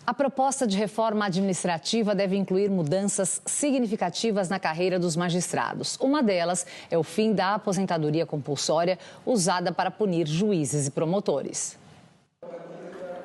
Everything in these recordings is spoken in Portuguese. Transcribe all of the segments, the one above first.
A proposta de reforma administrativa deve incluir mudanças significativas na carreira dos magistrados. Uma delas é o fim da aposentadoria compulsória usada para punir juízes e promotores.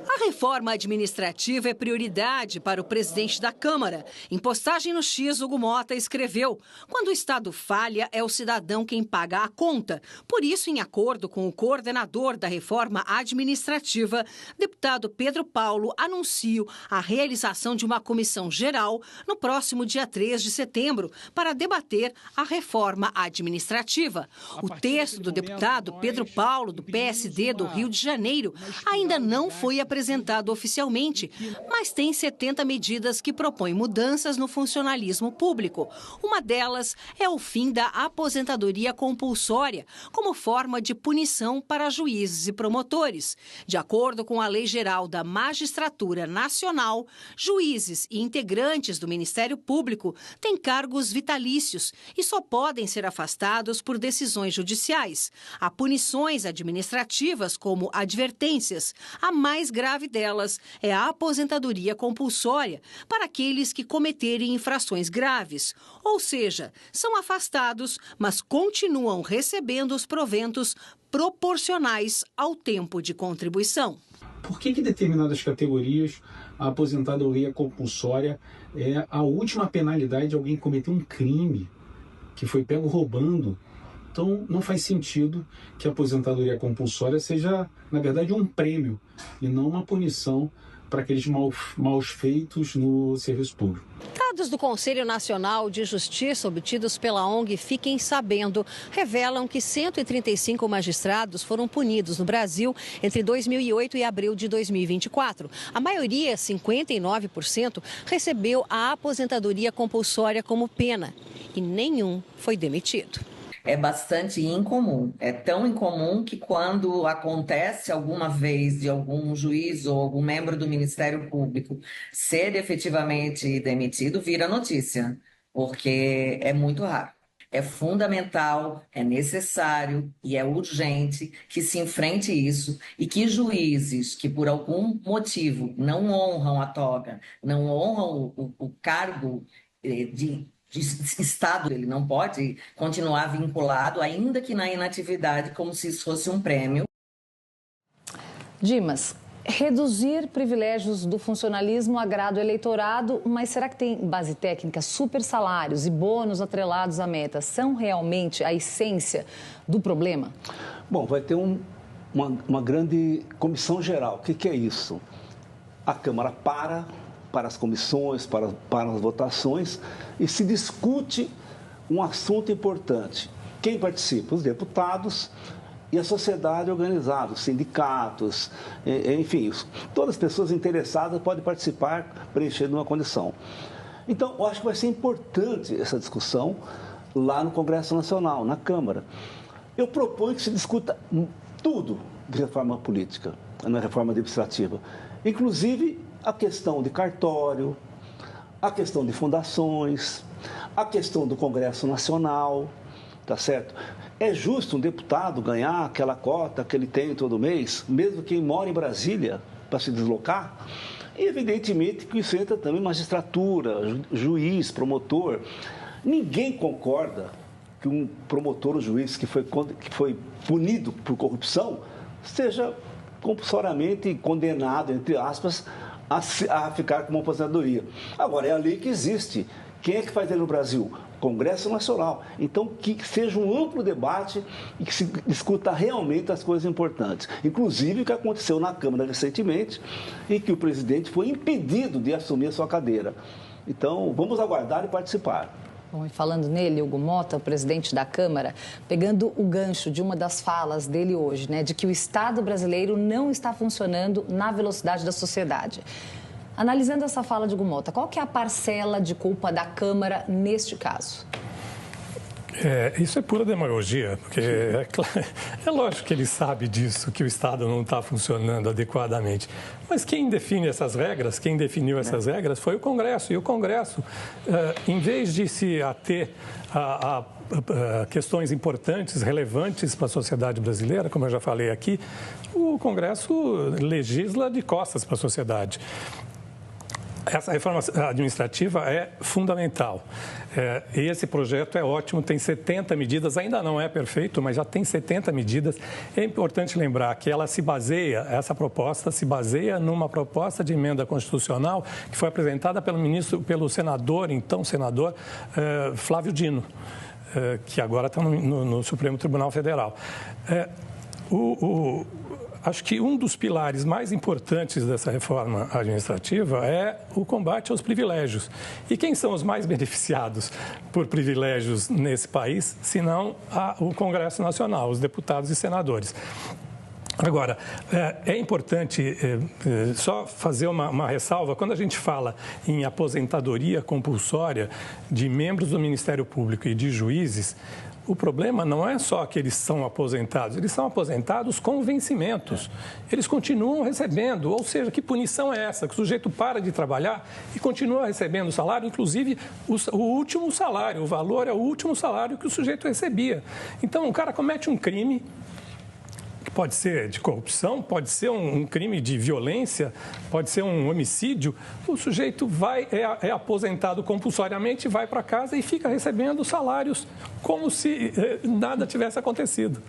A reforma administrativa é prioridade para o presidente da Câmara. Em postagem no X, Hugo Mota escreveu: quando o Estado falha, é o cidadão quem paga a conta. Por isso, em acordo com o coordenador da reforma administrativa, deputado Pedro Paulo, anuncio a realização de uma comissão geral no próximo dia 3 de setembro para debater a reforma administrativa. O texto do deputado Pedro Paulo, do PSD do Rio de Janeiro, ainda não foi apresentado oficialmente, mas tem 70 medidas que propõem mudanças no funcionalismo público. Uma delas é o fim da aposentadoria compulsória, como forma de punição para juízes e promotores. De acordo com a Lei Geral da Magistratura Nacional, juízes e integrantes do Ministério Público têm cargos vitalícios e só podem ser afastados por decisões judiciais. Há punições administrativas, como advertências. A mais grave delas é a aposentadoria compulsória para aqueles que cometerem infrações graves, ou seja, são afastados, mas continuam recebendo os proventos proporcionais ao tempo de contribuição. Por que determinadas categorias a aposentadoria compulsória é a última penalidade de alguém que cometeu um crime, que foi pego roubando? Então, não faz sentido que a aposentadoria compulsória seja, na verdade, um prêmio e não uma punição para aqueles maus feitos no serviço público. Dados do Conselho Nacional de Justiça obtidos pela ONG Fiquem Sabendo revelam que 135 magistrados foram punidos no Brasil entre 2008 e abril de 2024. A maioria, 59%, recebeu a aposentadoria compulsória como pena e nenhum foi demitido. É bastante incomum. É tão incomum que quando acontece alguma vez de algum juiz ou algum membro do Ministério Público ser efetivamente demitido, vira notícia, porque é muito raro. É fundamental, é necessário e é urgente que se enfrente isso e que juízes que por algum motivo não honram a toga, não honram o cargo de Estado, ele não pode continuar vinculado, ainda que na inatividade, como se isso fosse um prêmio. Dimas, reduzir privilégios do funcionalismo agrada o eleitorado, mas será que tem base técnica? Super salários e bônus atrelados à meta são realmente a essência do problema? Bom, vai ter uma grande comissão geral. O que é isso? A Câmara para as comissões, para as votações e se discute um assunto importante. Quem participa? Os deputados e a sociedade organizada, os sindicatos, enfim, todas as pessoas interessadas podem participar, preenchendo uma condição. Então, eu acho que vai ser importante essa discussão lá no Congresso Nacional, na Câmara. Eu proponho que se discuta tudo de reforma política, na reforma administrativa, inclusive a questão de cartório, a questão de fundações, a questão do Congresso Nacional, tá certo? É justo um deputado ganhar aquela cota que ele tem todo mês, mesmo quem mora em Brasília, para se deslocar? E, evidentemente, que isso entra também magistratura, juiz, promotor. Ninguém concorda que um promotor ou juiz que foi punido por corrupção seja compulsoriamente condenado, entre aspas, a ficar com uma aposentadoria. Agora, é a lei que existe. Quem é que faz ele no Brasil? Congresso Nacional. Então, que seja um amplo debate e que se discuta realmente as coisas importantes. Inclusive o que aconteceu na Câmara recentemente, em que o presidente foi impedido de assumir a sua cadeira. Então, vamos aguardar e participar. Bom, e falando nele, Hugo Mota, o presidente da Câmara, pegando o gancho de uma das falas dele hoje, né, de que o Estado brasileiro não está funcionando na velocidade da sociedade. Analisando essa fala de Hugo Mota, qual que é a parcela de culpa da Câmara neste caso? Isso é pura demagogia, porque é lógico que ele sabe disso, que o Estado não está funcionando adequadamente. Mas quem define essas regras, quem definiu essas regras foi o Congresso. E o Congresso, em vez de se ater a questões importantes, relevantes para a sociedade brasileira, como eu já falei aqui, o Congresso legisla de costas para a sociedade. Essa reforma administrativa é fundamental. Esse projeto é ótimo, tem 70 medidas, ainda não é perfeito, mas já tem 70 medidas. É importante lembrar que essa proposta se baseia numa proposta de emenda constitucional que foi apresentada pelo senador, então senador, Flávio Dino, que agora está no Supremo Tribunal Federal. Acho que um dos pilares mais importantes dessa reforma administrativa é o combate aos privilégios. E quem são os mais beneficiados por privilégios nesse país, senão o Congresso Nacional, os deputados e senadores? Agora, é importante só fazer uma ressalva. Quando a gente fala em aposentadoria compulsória de membros do Ministério Público e de juízes, o problema não é só que eles são aposentados com vencimentos. Eles continuam recebendo, ou seja, que punição é essa? Que o sujeito para de trabalhar e continua recebendo o salário, inclusive o último salário, o valor é o último salário que o sujeito recebia. Então, o cara comete um crime, que pode ser de corrupção, pode ser um crime de violência, pode ser um homicídio, o sujeito é aposentado compulsoriamente, vai para casa e fica recebendo salários como se nada tivesse acontecido.